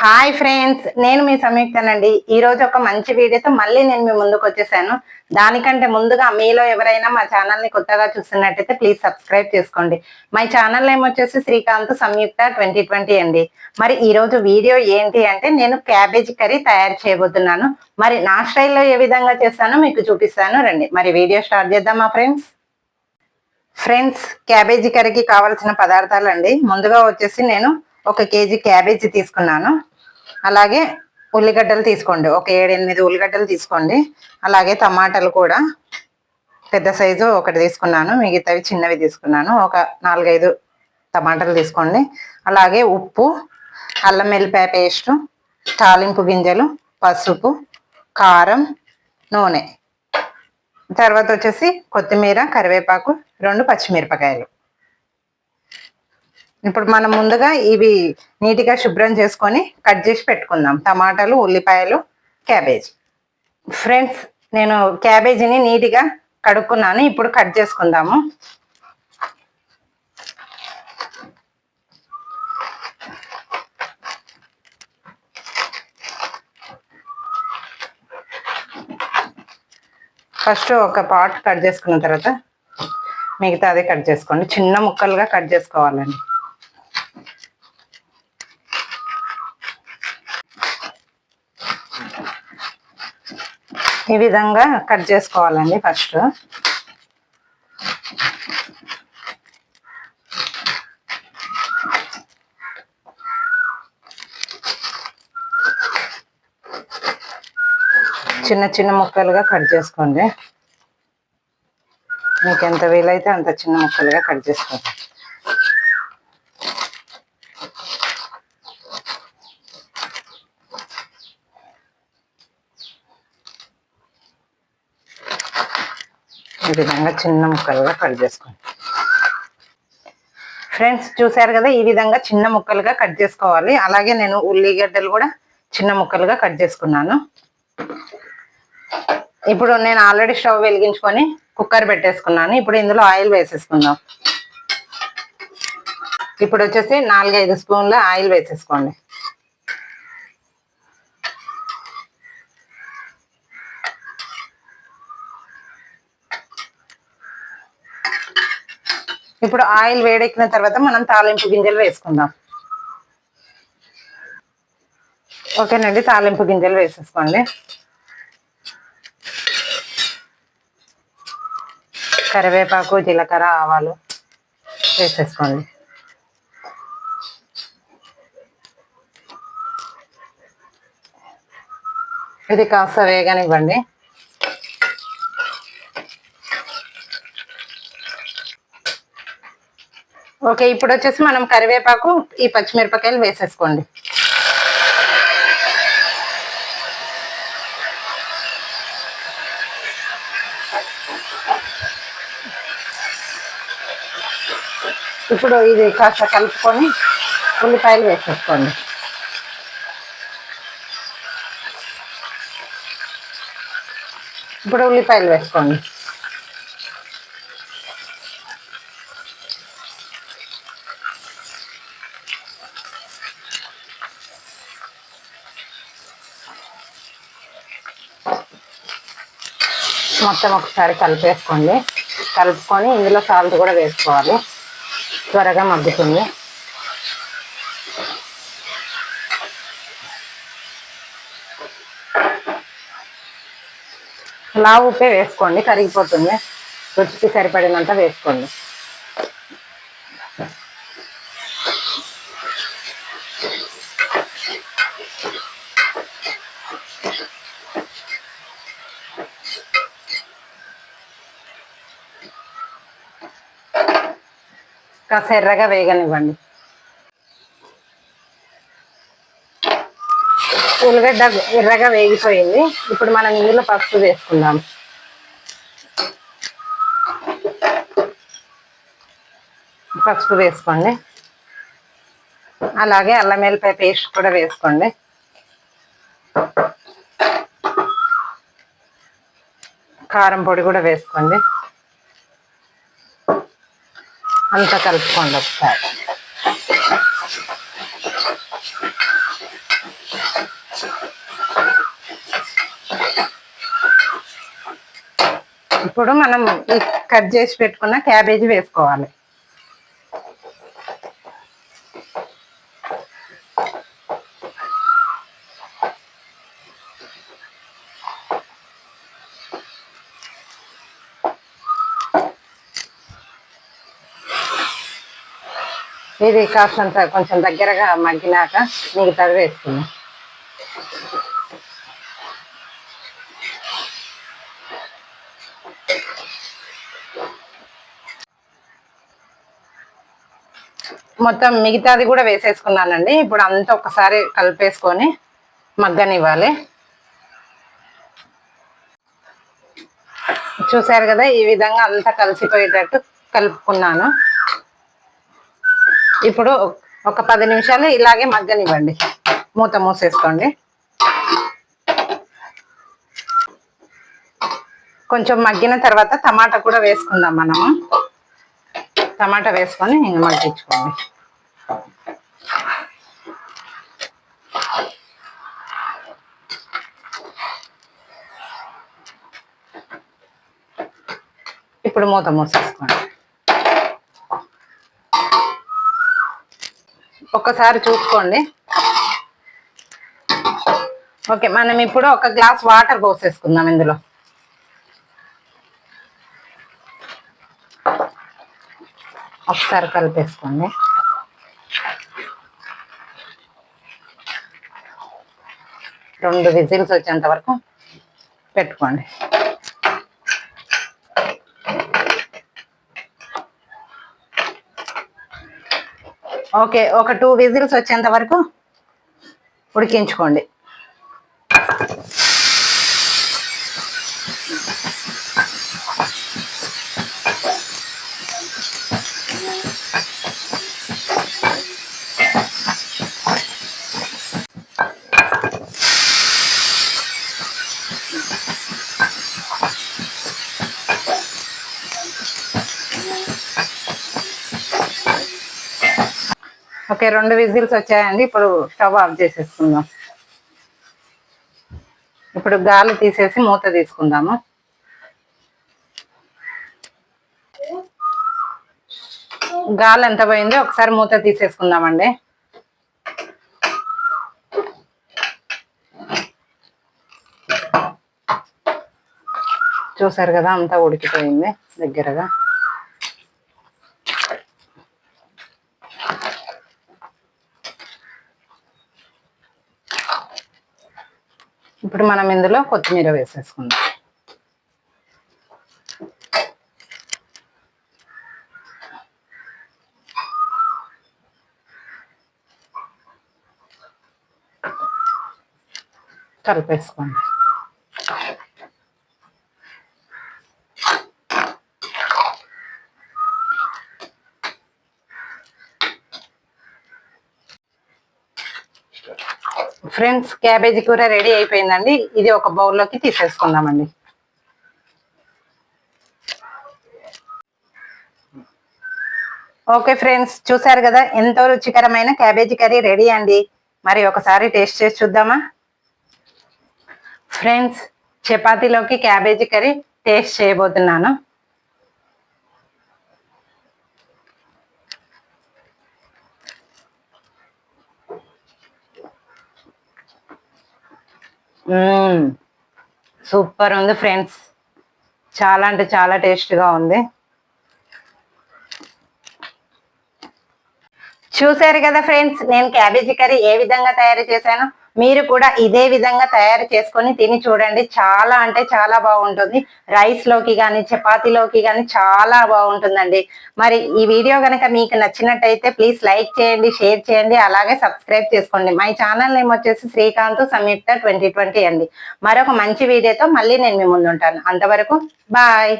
Hi friends, నేను మీ సంయుక్తనండి. ఈ రోజు ఒక మంచి వీడియోతో మళ్ళీ నేను మీ ముందుకు వచ్చేసాను. దానికంటే ముందుగా మీలో ఎవరైనా మా ఛానల్ ని కొత్తగా చూస్తున్నట్టయితే ప్లీజ్ సబ్స్క్రైబ్ చేసుకోండి. మా ఛానల్ నేమ్ వచ్చేసి శ్రీకాంత్ సంయుక్త 2020 అండి. మరి ఈ రోజు వీడియో ఏంటి అంటే నేను క్యాబేజీ కర్రీ తయారు చేయబోతున్నాను. మరి నా స్టైల్లో ఏ విధంగా చేస్తానో మీకు చూపిస్తాను, రండి మరి వీడియో స్టార్ట్ చేద్దామా ఫ్రెండ్స్. క్యాబేజీ కర్రీకి కావాల్సిన పదార్థాలు అండి. ముందుగా వచ్చేసి నేను 1 కేజీ క్యాబేజీ తీసుకున్నాను. అలాగే ఉల్లిగడ్డలు తీసుకోండి, ఒక 7-8 ఉల్లిగడ్డలు తీసుకోండి. అలాగే టమాటాలు కూడా పెద్ద సైజు ఒకటి తీసుకున్నాను, మిగతావి చిన్నవి తీసుకున్నాను. ఒక 4-5 టమాటాలు తీసుకోండి. అలాగే ఉప్పు, అల్లం వెల్లిపాయ పేస్టు, తాలింపు గింజలు, పసుపు, కారం, నూనె, తర్వాత వచ్చేసి కొత్తిమీర, కరివేపాకు, 2 పచ్చిమిరపకాయలు. ఇప్పుడు మనం ముందుగా ఇవి నీట్గా శుభ్రం చేసుకొని కట్ చేసి పెట్టుకుందాం. టమాటాలు, ఉల్లిపాయలు, క్యాబేజీ. ఫ్రెండ్స్, నేను క్యాబేజీని నీట్గా కడుక్కున్నాను. ఇప్పుడు కట్ చేసుకుందాము. ఫస్ట్ ఒక పార్ట్ కట్ చేసుకున్న తర్వాత మిగతా అదే కట్ చేసుకోండి. చిన్న ముక్కలుగా కట్ చేసుకోవాలండి. ఈ విధంగా కట్ చేసుకోవాలండి. ఫస్ట్ చిన్న చిన్న ముక్కలుగా కట్ చేసుకోండి. మీకు ఎంత వీలైతే అంత చిన్న ముక్కలుగా కట్ చేసుకోండి. ఈ విధంగా చిన్న ముక్కలుగా కట్ చేసుకోండి. ఫ్రెండ్స్, చూసారు కదా, ఈ విధంగా చిన్న ముక్కలుగా కట్ చేసుకోవాలి. అలాగే నేను ఉల్లిగడ్డలు కూడా చిన్న ముక్కలుగా కట్ చేసుకున్నాను. ఇప్పుడు నేను ఆల్రెడీ స్టవ్ వెలిగించుకొని కుక్కర్ పెట్టేసుకున్నాను. ఇప్పుడు ఇందులో ఆయిల్ వేసేసుకుందాం. ఇప్పుడు వచ్చేసి 4-5 స్పూన్ల ఆయిల్ వేసేసుకోండి. ఇప్పుడు ఆయిల్ వేడెక్కిన తర్వాత మనం తాలింపు గింజలు వేసుకుందాం. ఓకేనండి, తాలింపు గింజలు వేసేసుకోండి. కరివేపాకు, జీలకర్ర, ఆవాలు వేసేసుకోండి. ఇది కాస్త వేగనివ్వండి. ఓకే, ఇప్పుడు వచ్చేసి మనం కరివేపాకు, ఈ పచ్చిమిరపకాయలు వేసేసుకోండి. ఇప్పుడు ఇది కాస్త కలుపుకొని ఉల్లిపాయలు వేసేసుకోండి. ఇప్పుడు ఉల్లిపాయలు వేసుకోండి. మొత్తం ఒకసారి కలిపేసుకోండి. కలుపుకొని ఇందులో సాల్ట్ కూడా వేసుకోవాలి, త్వరగా మగ్గుతుంది. లావు ఉప్పే వేసుకోండి, కరిగిపోతుంది. రుచికి సరిపడినంత వేసుకోండి. కాస్త ఎర్రగా వేగనివ్వండి. ఉల్లిగడ్డ ఎర్రగా వేగిపోయింది. ఇప్పుడు మనం ఇందులో పసుపు వేసుకుందాం. పసుపు వేసుకోండి. అలాగే అల్లం వెల్లిపాయ పేస్ట్ కూడా వేసుకోండి. కారం పొడి కూడా వేసుకోండి. అంతా కలుపుకోండి ఒకసారి. ఇప్పుడు మనం ఈ కట్ చేసి పెట్టుకున్న క్యాబేజీ వేసుకోవాలి. ఇది కాస్తంత కొంచెం దగ్గరగా మగ్గినాక మిగతాది వేసుకుందాం. మొత్తం మిగతాది కూడా వేసేసుకున్నానండి. ఇప్పుడు అంతా ఒకసారి కలిపేసుకొని మగ్గనివ్వాలి. చూసారు కదా, ఈ విధంగా అంతా కలిసిపోయేటట్టు కలుపుకున్నాను. ఇప్పుడు ఒక 10 నిమిషాలు ఇలాగే మగ్గనివ్వండి. మూత మూసేసుకోండి. కొంచెం మగ్గిన తర్వాత టమాటా కూడా వేసుకుందాం మనము. టమాటా వేసుకొని మగ్గించుకోండి. ఇప్పుడు మూత మూసేసుకోండి. ఒక్కసారి చూసుకోండి. ఓకే, మనం ఇప్పుడు ఒక గ్లాస్ వాటర్ పోసేసుకుందాం. ఇందులో ఒకసారి కలిపేసుకోండి. రెండు విజిల్స్ వచ్చేంత వరకు పెట్టుకోండి. ఓకే, ఒక 2 విజిల్స్ వచ్చేంత వరకు ఉడికించుకోండి. ఓకే, 2 విజిల్స్ వచ్చాయండి. ఇప్పుడు స్టవ్ ఆఫ్ చేసేసుకుందాం. ఇప్పుడు గాలి తీసేసి మూత తీసుకుందాము. గాలి ఎంత పోయిందో ఒకసారి మూత తీసేసుకుందామండి. చూసారు కదా, అంతా ఉడికిపోయింది దగ్గరగా. ఇప్పుడు మనం ఇందులో కొత్తిమీర వేసేసుకుందాం. కలిపేసుకోండి. ఫ్రెండ్స్, క్యాబేజీ కూర రెడీ అయిపోయిందండి. ఇది ఒక బౌల్లోకి తీసేసుకుందామండి. ఓకే ఫ్రెండ్స్, చూసారు కదా, ఎంతో రుచికరమైన క్యాబేజీ కర్రీ రెడీ అండి. మరి ఒకసారి టేస్ట్ చేసి చూద్దామా? ఫ్రెండ్స్, చపాతీలోకి క్యాబేజీ కర్రీ టేస్ట్ చేయబోతున్నాను. సూపర్ ఉంది ఫ్రెండ్స్. చాలా అంటే చాలా టేస్ట్గా ఉంది. చూసారు కదా ఫ్రెండ్స్, నేను క్యాబేజీ కర్రీ ఏ విధంగా తయారు చేశాను. మీరు కూడా ఇదే విధంగా తయారు చేసుకొని తిని చూడండి. చాలా అంటే చాలా బాగుంటుంది. రైస్ లోకి కానీ చపాతీలోకి కానీ చాలా బాగుంటుందండి. మరి ఈ వీడియో కనుక మీకు నచ్చినట్టయితే ప్లీజ్ లైక్ చేయండి, షేర్ చేయండి, అలాగే సబ్స్క్రైబ్ చేసుకోండి. మై ఛానల్ నేమ్ వచ్చేసి శ్రీకాంత్ సంయుక్త 2020 అండి. మరొక మంచి వీడియోతో మళ్ళీ నేను మీ ముందు ఉంటాను. అంతవరకు బాయ్.